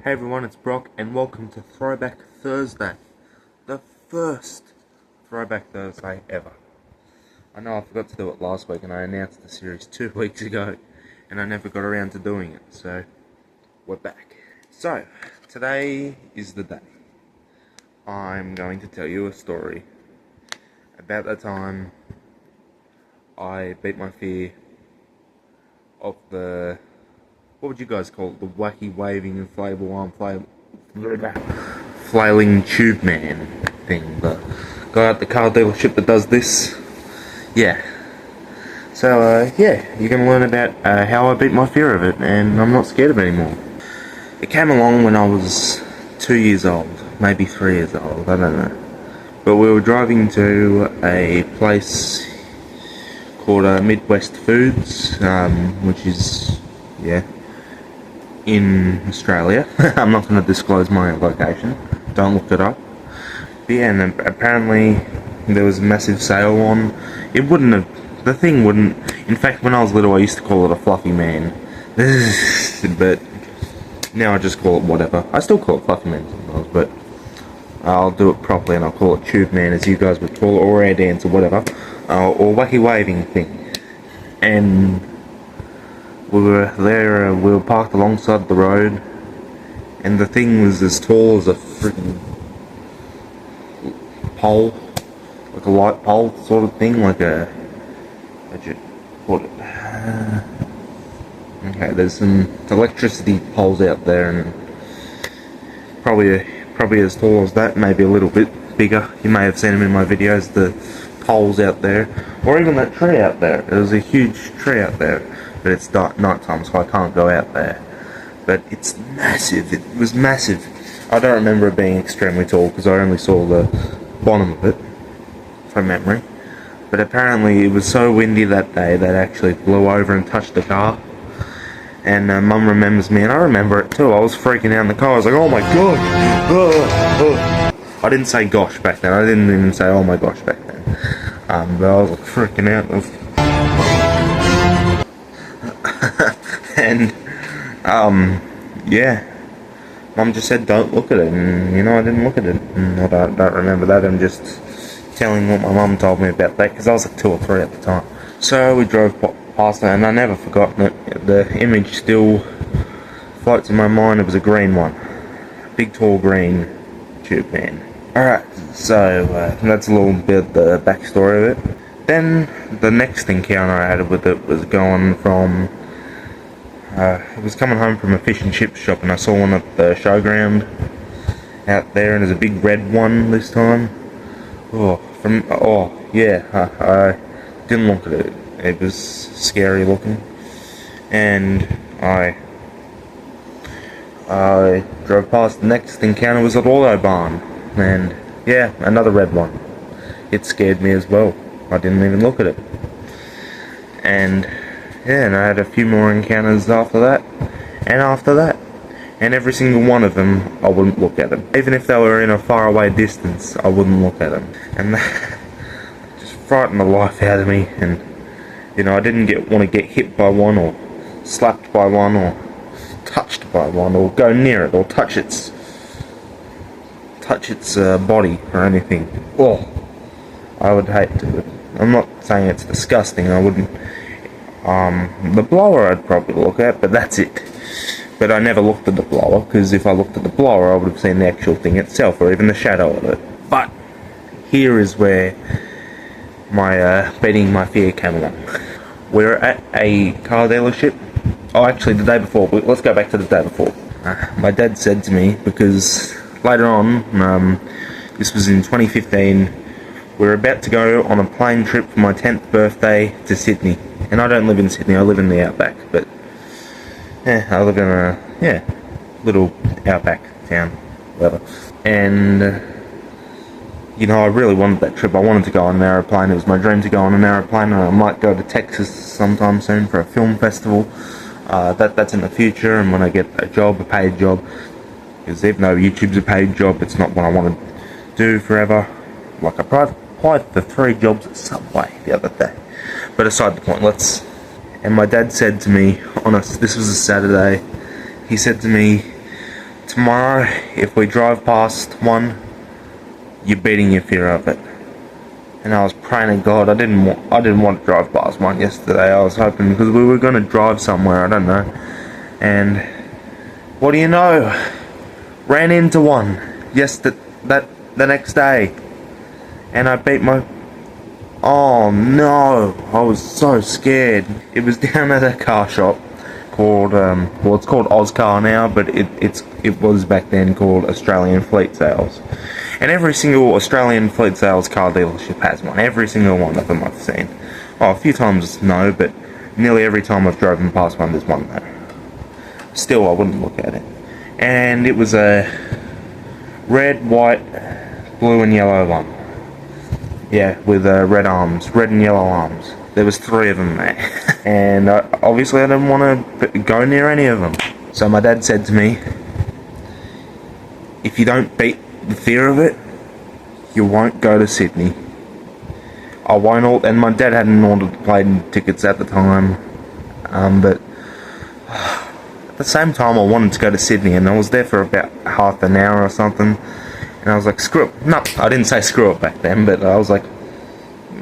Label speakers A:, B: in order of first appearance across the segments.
A: Hey everyone, it's Brock, and welcome to Throwback Thursday. The first Throwback Thursday ever. I know I forgot to do it last week, and I announced the series 2 weeks ago, and I never got around to doing it, so we're back. So, today is the day. I'm going to tell you a story about the time I beat my fear of the... what would you guys call it? The wacky, waving, inflatable arm flailing tube man thing. The guy at the car dealership that does this. Yeah. So, yeah, you're going to learn about how I beat my fear of it, and I'm not scared of it anymore. It came along when I was 2 years old, maybe 3 years old, I don't know. But we were driving to a place called Midwest Foods, which is, yeah, in Australia. I'm not going to disclose my location, don't look it up. But yeah, and apparently there was a massive sale on. It wouldn't have, the thing wouldn't, in fact when I was little I used to call it a fluffy man. But now I just call it whatever. I still call it fluffy man sometimes, but I'll do it properly and I'll call it tube man, as you guys would call it, or air dance or whatever, or wacky waving thing. And we were there, we were parked alongside the road, and the thing was as tall as a freaking pole, like a light pole sort of thing, like a, how'd you put it? Okay, there's some electricity poles out there, and probably as tall as that, maybe a little bit bigger. You may have seen them in my videos, the poles out there, or even that tree out there. There's a huge tree out there, but it's night time, so I can't go out there. But it's massive. It was massive. I don't remember it being extremely tall because I only saw the bottom of it from memory. But apparently it was so windy that day that it actually blew over and touched the car. And Mum remembers me, and I remember it too. I was freaking out in the car. I was like, oh my god! I didn't say gosh back then. I didn't even say oh my gosh back then. But I was like freaking out. And yeah, Mum just said don't look at it, and you know I didn't look at it, and I don't remember that. I'm just telling what my mum told me about that, because I was like 2 or 3 at the time. So we drove past it, and I never forgotten it. The image still floats in my mind. It was a green one, big tall green tube man. Alright, so that's a little bit of the backstory of it. Then the next encounter I had with it was going from I was coming home from a fish and chip shop, and I saw one at the showground out there, and there's a big red one this time. I didn't look at it. It was scary looking, and I drove past. The next encounter was at Autobahn, and yeah, another red one. It scared me as well. I didn't even look at it, and yeah, and I had a few more encounters after that, and every single one of them, I wouldn't look at them. Even if they were in a faraway distance, I wouldn't look at them. And that just frightened the life out of me, and, you know, I didn't want to get hit by one, or slapped by one, or touched by one, or go near it, or touch its body, or anything. Oh, I would hate to. I'm not saying it's disgusting, I wouldn't. The blower I'd probably look at, but that's it. But I never looked at the blower, because if I looked at the blower I would have seen the actual thing itself, or even the shadow of it. But here is where my beating my fear came along. We're at a car dealership. Oh, actually the day before. Let's go back to the day before. My dad said to me, because later on, this was in 2015, we were about to go on a plane trip for my 10th birthday to Sydney. And I don't live in Sydney, I live in the outback, but yeah, I live in a little outback town, whatever. And you know, I really wanted that trip. I wanted to go on an aeroplane. It was my dream to go on an aeroplane, and I might go to Texas sometime soon for a film festival. That's in the future, and when I get a job, a paid job, because even though YouTube's a paid job, it's not what I want to do forever. Like I applied for 3 jobs at Subway the other day. But aside the point, and my dad said to me, this was a Saturday, he said to me, tomorrow, if we drive past one, you're beating your fear of it. And I was praying to God. I didn't want to drive past one yesterday. I was hoping, because we were going to drive somewhere, I don't know. And what do you know? Ran into one the next day, and I beat my. Oh no! I was so scared. It was down at a car shop called well, it's called Ozcar now, but it was back then called Australian Fleet Sales. And every single Australian Fleet Sales car dealership has one. Every single one of them I've seen. Oh, a few times no, but nearly every time I've driven past one, there's one there. Still, I wouldn't look at it. And it was a red, white, blue and yellow one. Yeah, with red and yellow arms. There was 3 of them there. And obviously I didn't want to go near any of them. So my dad said to me, if you don't beat the fear of it, you won't go to Sydney. I won't. And my dad hadn't ordered plane tickets at the time. But at the same time I wanted to go to Sydney, and I was there for about half an hour or something. And I was like, screw it. No, I didn't say screw it back then, but I was like,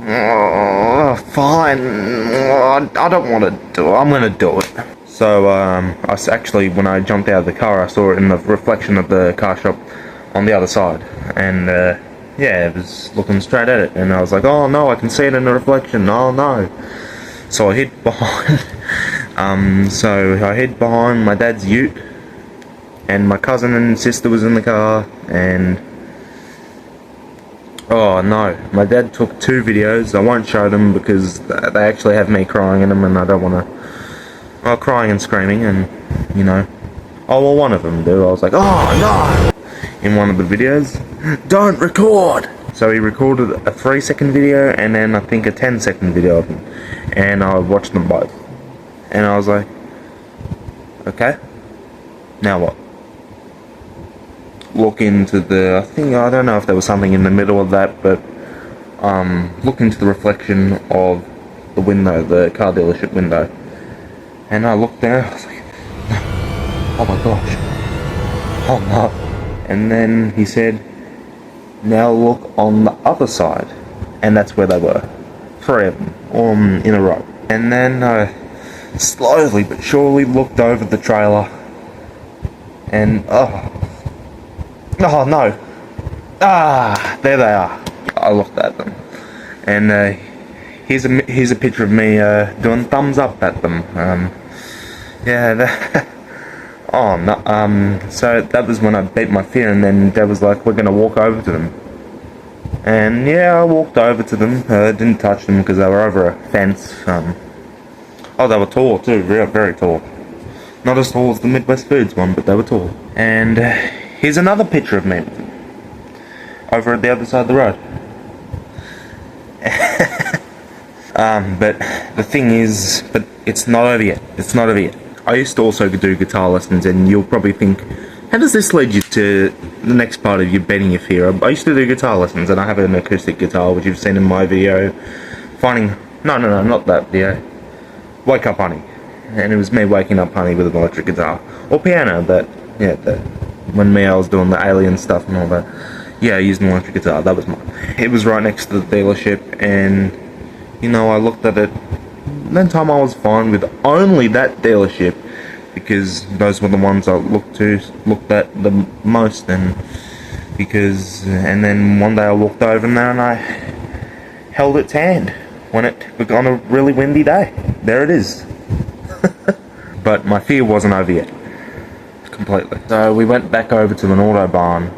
A: oh, fine. I don't want to do it. I'm going to do it. So, actually, when I jumped out of the car, I saw it in the reflection of the car shop on the other side. And, yeah, it was looking straight at it. And I was like, oh, no, I can see it in the reflection. Oh, no. So I hid behind. I hid behind my dad's ute. And my cousin and sister was in the car, and oh no, my dad took 2 videos. I won't show them because they actually have me crying in them, and I don't want to. Well, crying and screaming, and you know. Oh well, one of them do. I was like, oh no! In one of the videos, don't record. So he recorded a 3-second video and then I think a 10-second video of him, and I watched them both, and I was like, okay, now what? Look into the, I don't know if there was something in the middle of that, but look into the reflection of the window, the car dealership window, and I looked there, I was like, no, oh my gosh, oh no. And then he said, now look on the other side, and that's where they were, 3 of them, in a row. And then I slowly but surely looked over the trailer, and oh no! There they are. I looked at them, and here's a picture of me doing thumbs up at them. Yeah. Oh no. So that was when I beat my fear, and then Dad was like, "We're gonna walk over to them." And yeah, I walked over to them. Didn't touch them because they were over a fence. Oh, they were tall too, very, very tall. Not as tall as the Midwest Foods one, but they were tall. And here's another picture of me over at the other side of the road. But the thing is, but it's not over yet. It's not over yet. I used to also do guitar lessons, and you'll probably think, how does this lead you to the next part of you beating your fear? I used to do guitar lessons, and I have an acoustic guitar, which you've seen in my video. No, not that video. Wake Up Honey. And it was me waking up Honey with an electric guitar. Or piano, when I was doing the alien stuff and all that. Yeah, I used an electric guitar, that was mine. It was right next to the dealership, and, you know, I looked at it. That time I was fine with only that dealership, because those were the ones I looked at the most, and then one day I walked over there and I held its hand when it was on a really windy day. There it is. But my fear wasn't over yet. Completely. So we went back over to an auto barn.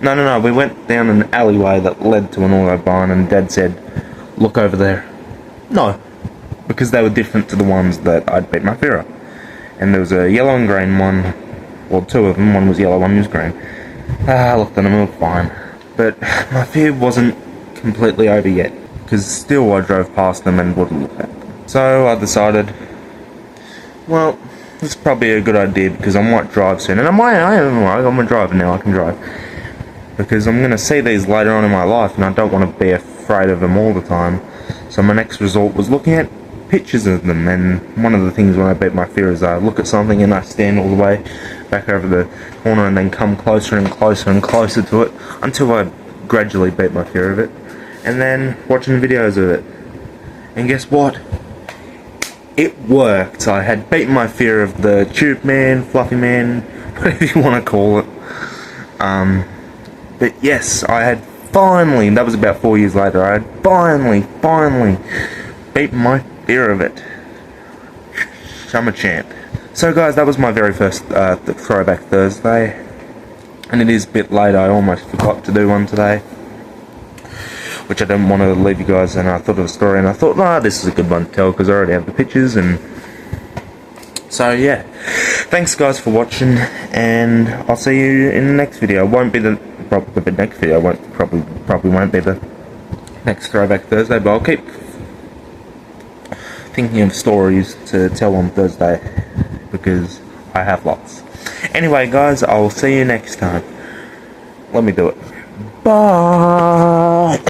A: No, we went down an alleyway that led to an auto barn, and Dad said, look over there. No, because they were different to the ones that I'd beat my fear of. And there was a yellow and green one, well, 2 of them, one was yellow, one was green. I looked at them, it was fine. But my fear wasn't completely over yet, because still I drove past them and wouldn't look at them. So I decided, well, it's probably a good idea, because I might drive soon. And I'm a driver now, I can drive. Because I'm going to see these later on in my life, and I don't want to be afraid of them all the time. So my next resort was looking at pictures of them, and one of the things when I beat my fear is I look at something and I stand all the way back over the corner and then come closer and closer and closer to it until I gradually beat my fear of it. And then watching videos of it. And guess what? It worked. I had beaten my fear of the tube man, fluffy man, whatever you want to call it. But yes, I had finally, that was about 4 years later, I had finally beaten my fear of it. I'm a champ. So guys, that was my very first Throwback Thursday. And it is a bit late, I almost forgot to do one today. Which I didn't want to leave you guys, and I thought of a story, and I thought, nah, this is a good one to tell, because I already have the pictures, and... So, yeah. Thanks, guys, for watching, and I'll see you in the next video. It won't be the next video, probably won't be the next Throwback Thursday, but I'll keep thinking of stories to tell on Thursday, because I have lots. Anyway, guys, I'll see you next time. Let me do it. Bye!